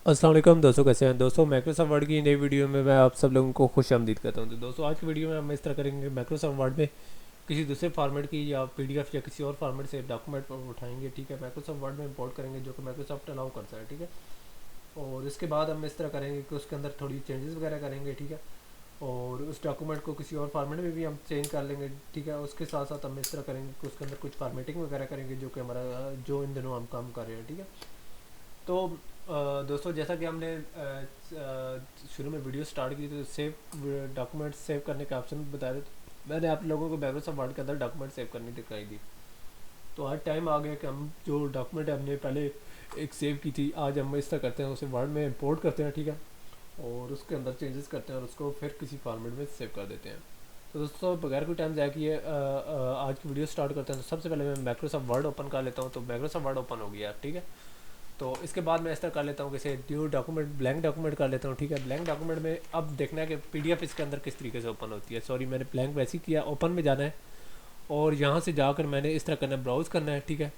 अस्सलाम वालेकुम दोस्तों, कैसे हैं दोस्तों। माइक्रोसॉफ्ट वर्ड की नई वीडियो में मैं आप सब लोगों को खुश आमदीद करता हूं। तो दोस्तों आज की वीडियो में हम इस तरह करेंगे, माइक्रोसॉफ्ट वर्ड में किसी दूसरे फॉर्मेट की या पीडीएफ या किसी और फॉर्मेट से डॉक्यूमेंट उठाएंगे। ठीक है, माइक्रोसॉफ्ट वर्ड में इंपोर्ट करेंगे जो कि माइक्रोसॉफ्ट अलाउ करता है। ठीक है, और इसके बाद हम इस तरह करेंगे कि उसके अंदर थोड़ी चेंजेस वगैरह करेंगे। ठीक है, और उस डॉक्यूमेंट को किसी और फॉर्मेट में भी हम चेंज कर लेंगे। ठीक है, उसके साथ साथ हम इस तरह करेंगे कि उसके अंदर कुछ फॉर्मेटिंग वगैरह करेंगे जो कि हमारा जो इन दिनों हम काम कर रहे हैं। ठीक है, तो दोस्तों जैसा कि हमने शुरू में वीडियो स्टार्ट की तो सेव डॉक्यूमेंट सेव करने का ऑप्शन बताया था। तो मैंने आप लोगों को माइक्रोसॉफ्ट वर्ड के अंदर डॉक्यूमेंट सेव करनी दिखाई दी। तो आज टाइम आ गया कि हम जो डॉक्यूमेंट हमने पहले एक सेव की थी, आज हम इस तरह करते हैं, उसे वर्ड में इंपोर्ट करते हैं। ठीक है, और उसके अंदर चेंजेस करते हैं और उसको फिर किसी फॉर्मेट में सेव कर देते हैं। तो दोस्तों बगैर कोई टाइम ज़ाया किए आज की वीडियो स्टार्ट करते हैं। तो सबसे पहले मैं माइक्रोसॉफ्ट वर्ड ओपन कर लेता हूँ। तो माइक्रोसॉफ्ट वर्ड ओपन हो गया। ठीक है, तो इसके बाद मैं इस तरह कर लेता हूँ कि ड्यू डॉक्यूमेंट ब्लैंक डॉक्यूमेंट कर लेता हूँ। ठीक है, ब्लैंक डॉक्यूमेंट में अब देखना है कि पीडीएफ इसके अंदर किस तरीके से ओपन होती है। सॉरी, मैंने ब्लैंक वैसे ही किया। ओपन में जाना है और यहाँ से जाकर मैंने इस तरह करना है, ब्राउज़ करना है। ठीक है,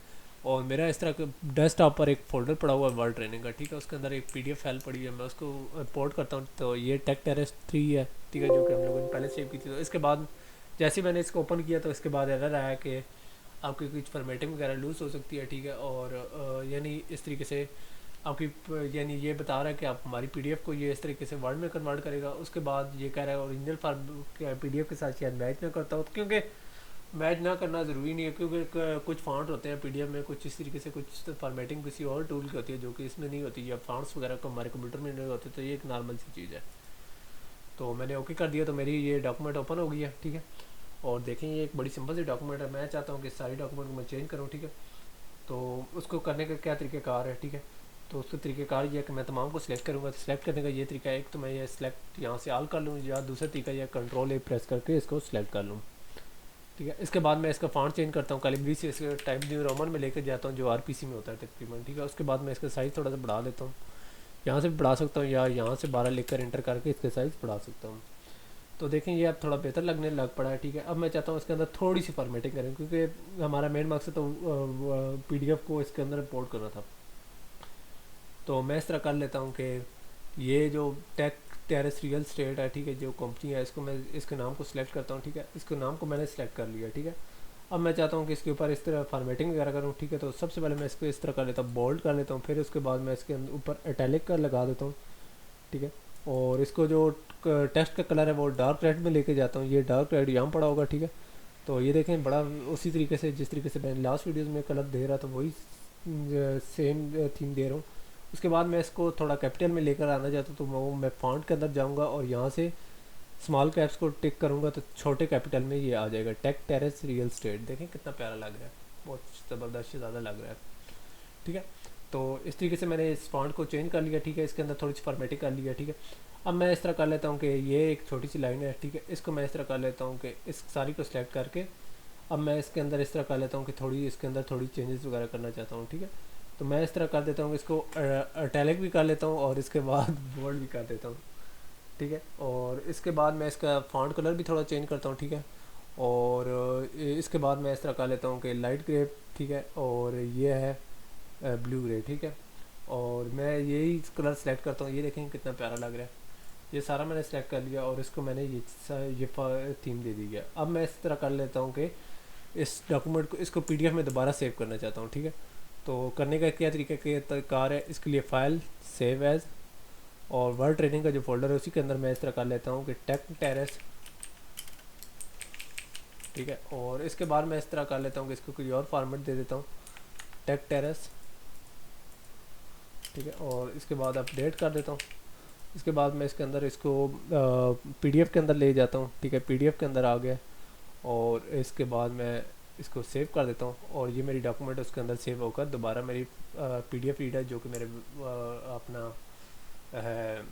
और मेरा इस तरह डेस्कटॉप पर एक फ़ोल्डर पड़ा हुआ है वर्ड ट्रेनिंग का। ठीक है, उसके अंदर एक पीडीएफ फाइल पड़ी है, मैं उसको इंपोर्ट करता हूँ। तो ये टेक टेरेस 3 है। ठीक है, जो कि हम लोगों ने पहले सेव की थी। तो इसके बाद जैसे ही मैंने इसको ओपन किया तो इसके बाद एरर आया कि आपकी कुछ फॉर्मेटिंग वगैरह लूज़ हो सकती है। ठीक है, और यानी इस तरीके से आपकी यानी ये बता रहा है कि आप हमारी पीडीएफ को ये इस तरीके से वर्ड में कन्वर्ट करेगा। उसके बाद ये कह रहा है ओरिजिनल फार्म पीडीएफ के साथ शायद मैच ना करता हो, क्योंकि मैच ना करना ज़रूरी नहीं है, क्योंकि कुछ फॉन्ट होते हैं पीडीएफ में, कुछ इस तरीके से, कुछ फॉर्मेटिंग किसी और टूल की होती है जो कि इसमें नहीं होती, या फॉन्ट्स वगैरह को हमारे कंप्यूटर में नहीं होते। तो ये एक नॉर्मल सी चीज़ है। तो मैंने ओके कर दिया, तो मेरी ये डॉक्यूमेंट ओपन हो गई है। ठीक है, और देखें ये एक बड़ी सिंपल सी डॉक्यूमेंट है। मैं चाहता हूँ कि सारी डॉक्यूमेंट को मैं चेंज करूँ। ठीक है, तो उसको करने का क्या तरीक़ाकार है। ठीक है, तो उसका तरीक़ाकार ये है कि मैं तमाम को सिलेक्ट करूँगा। तो सिलेक्ट करने का ये तरीका है, एक तो मैं ये सिलेक्ट यहाँ से ऑल कर लूँ, या दूसरा तरीका ये कंट्रोल ए प्रेस करके इसको सिलेक्ट कर लूँ। ठीक है, इसके बाद मैं इसका फॉन्ट चेंज करता हूँ, कैलिग्राफी से इसका टाइप न्यू रोमन में लेकर जाता हूँ जो आरपीसी में होता है तकरीबन। ठीक है, उसके बाद मैं इसका साइज़ थोड़ा सा बढ़ा लेता हूँ, यहाँ से भी बढ़ा सकता हूँ या यहाँ से 12 लेकर इंटर करके इसका साइज़ बढ़ा सकता हूँ। तो देखें ये अब थोड़ा बेहतर लगने लग पड़ा है। ठीक है, अब मैं चाहता हूँ इसके अंदर थोड़ी सी फॉर्मेटिंग करें, क्योंकि हमारा मेन मकसद तो पीडीएफ को इसके अंदर इंपोर्ट करना था। तो मैं इस तरह कर लेता हूँ कि ये जो टेक टेरेस रियल स्टेट है, ठीक है, जो कंपनी है, इसको मैं इसके नाम को सिलेक्ट करता हूँ। ठीक है, इसके नाम को मैंने सिलेक्ट कर लिया। ठीक है, अब मैं चाहता हूँ कि इसके ऊपर इस तरह फॉर्मेटिंग वगैरह करूँ। ठीक है, तो सबसे पहले मैं इसको इस तरह कर लेता हूँ, बोल्ड कर लेता हूँ, फिर उसके बाद मैं इसके ऊपर इटैलिक का लगा देता हूँ। ठीक है, और इसको जो टेक्स्ट का कलर है वो डार्क रेड में लेके जाता हूँ। ये डार्क रेड यहाँ पड़ा होगा। ठीक है, तो ये देखें बड़ा उसी तरीके से जिस तरीके से मैंने लास्ट वीडियोज़ में कलर दे रहा था वही सेम थीम दे रहा हूँ। उसके बाद मैं इसको थोड़ा कैपिटल में लेकर आना चाहता हूँ, तो मैं फॉन्ट के अंदर जाऊँगा और यहाँ से स्मॉल कैप्स को टिक करूँगा तो छोटे कैपिटल में ये आ जाएगा, टेक टेरेस रियल स्टेट। देखें कितना प्यारा लग रहा है, बहुत ज़बरदस्त से ज़्यादा लग रहा है। ठीक है, तो इस तरीके से मैंने इस फॉन्ट को चेंज कर लिया। ठीक है, इसके अंदर थोड़ी सी फॉर्मेटिंग कर लिया। ठीक है, अब मैं इस तरह कर लेता हूँ कि ये एक छोटी सी लाइन है। ठीक है, इसको मैं इस तरह कर लेता हूँ कि इस सारी को सिलेक्ट करके अब मैं इसके अंदर इस तरह कर लेता हूँ कि थोड़ी इसके अंदर थोड़ी चेंजेस वगैरह करना चाहता हूँ। ठीक है, तो मैं इस तरह कर देता हूँ कि इसको अटैलिक भी कर लेता हूँ और इसके बाद बोल्ड भी कर देता हूँ। ठीक है, और इसके बाद मैं इसका फॉन्ट कलर भी थोड़ा चेंज करता हूँ। ठीक है, और इसके बाद मैं इस तरह कर लेता हूँ कि लाइट ग्रे। ठीक है, और ये है ब्लू ग्रे। ठीक है, और मैं यही कलर सेलेक्ट करता हूँ। ये देखें कितना प्यारा लग रहा है। ये सारा मैंने सेलेक्ट कर लिया और इसको मैंने ये थीम दे दी है। अब मैं इस तरह कर लेता हूँ कि इस डॉक्यूमेंट को इसको पीडीएफ में दोबारा सेव करना चाहता हूँ। ठीक है, तो करने का क्या तरीक़ाकार है, इसके लिए फ़ाइल सेव एज़ और वर्ड ट्रेनिंग का जो फोल्डर है उसी के अंदर मैं इस तरह कर लेता हूँ कि टेक टेरेस। ठीक है, और इसके बाद मैं इस तरह कर लेता हूँ कि इसको कोई और फॉर्मेट दे देता हूँ, टेक टेरेस। ठीक है, और इसके बाद अपडेट कर देता हूँ। इसके बाद मैं इसके अंदर इसको पीडीएफ के अंदर ले जाता हूँ। ठीक है, पीडीएफ के अंदर आ गया और इसके बाद मैं इसको सेव कर देता हूँ और ये मेरी डॉक्यूमेंट उसके अंदर सेव होकर दोबारा मेरी पीडीएफ रीडर जो कि मेरे अपना है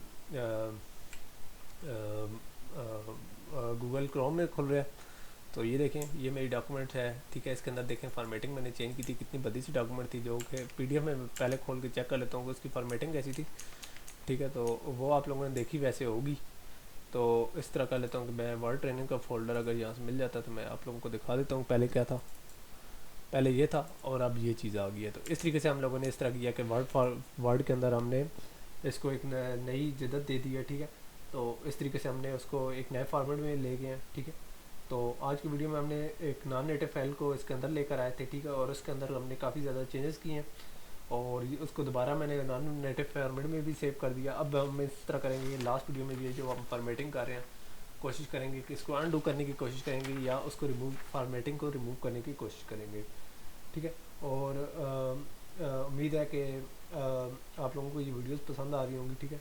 गूगल क्रोम में खुल रहा है। तो ये देखें ये मेरी डॉक्यूमेंट है। ठीक है, इसके अंदर देखें फॉर्मेटिंग मैंने चेंज की थी, कितनी बड़ी सी डॉक्यूमेंट थी जो कि पीडीएफ में पहले खोल के चेक कर लेता हूँ कि उसकी फॉर्मेटिंग कैसी थी। ठीक है, तो वो आप लोगों ने देखी वैसे होगी। तो इस तरह कर लेता हूँ कि मैं वर्ड ट्रेनिंग का फ़ोल्डर अगर यहाँ से मिल जाता तो मैं आप लोगों को दिखा देता हूँ पहले क्या था। पहले ये था और अब ये चीज़ आ गई है। तो इस तरीके से हम लोगों ने इस तरह किया कि वर्ड के अंदर हमने इसको एक नई जदत दे दी है, ठीक है। तो इस तरीके से हमने उसको एक नए फॉर्मेट में ले गए हैं, ठीक है। तो आज की वीडियो में हमने एक नॉन नेटिव फाइल को इसके अंदर लेकर आए थे, ठीक है, और उसके अंदर हमने काफ़ी ज़्यादा चेंजेस किए हैं और उसको दोबारा मैंने नॉन नेटिव फॉर्मेट में भी सेव कर दिया। अब हम इस तरह करेंगे, लास्ट वीडियो में भी जो हम फॉर्मेटिंग कर रहे हैं कोशिश करेंगे कि इसको अनडू करने की कोशिश करेंगे या उसको रिमूव फॉर्मेटिंग को रिमूव करने की कोशिश करेंगे, ठीक है। और उम्मीद है कि आप लोगों को ये वीडियोस पसंद आ रही होंगी, ठीक है।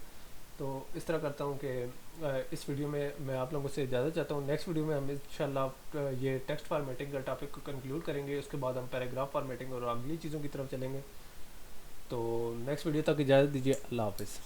तो इस तरह करता हूँ कि इस वीडियो में मैं आप लोगों से इजाज़त चाहता हूँ। नेक्स्ट वीडियो में हम इंशाल्लाह ये टेक्स्ट फॉर्मेटिंग का टॉपिक को कंक्लूड करेंगे, उसके बाद हम पैराग्राफ फॉर्मेटिंग और अगली चीज़ों की तरफ चलेंगे। तो नेक्स्ट वीडियो तक इजाज़त दीजिए। अल्लाह हाफ़िज़।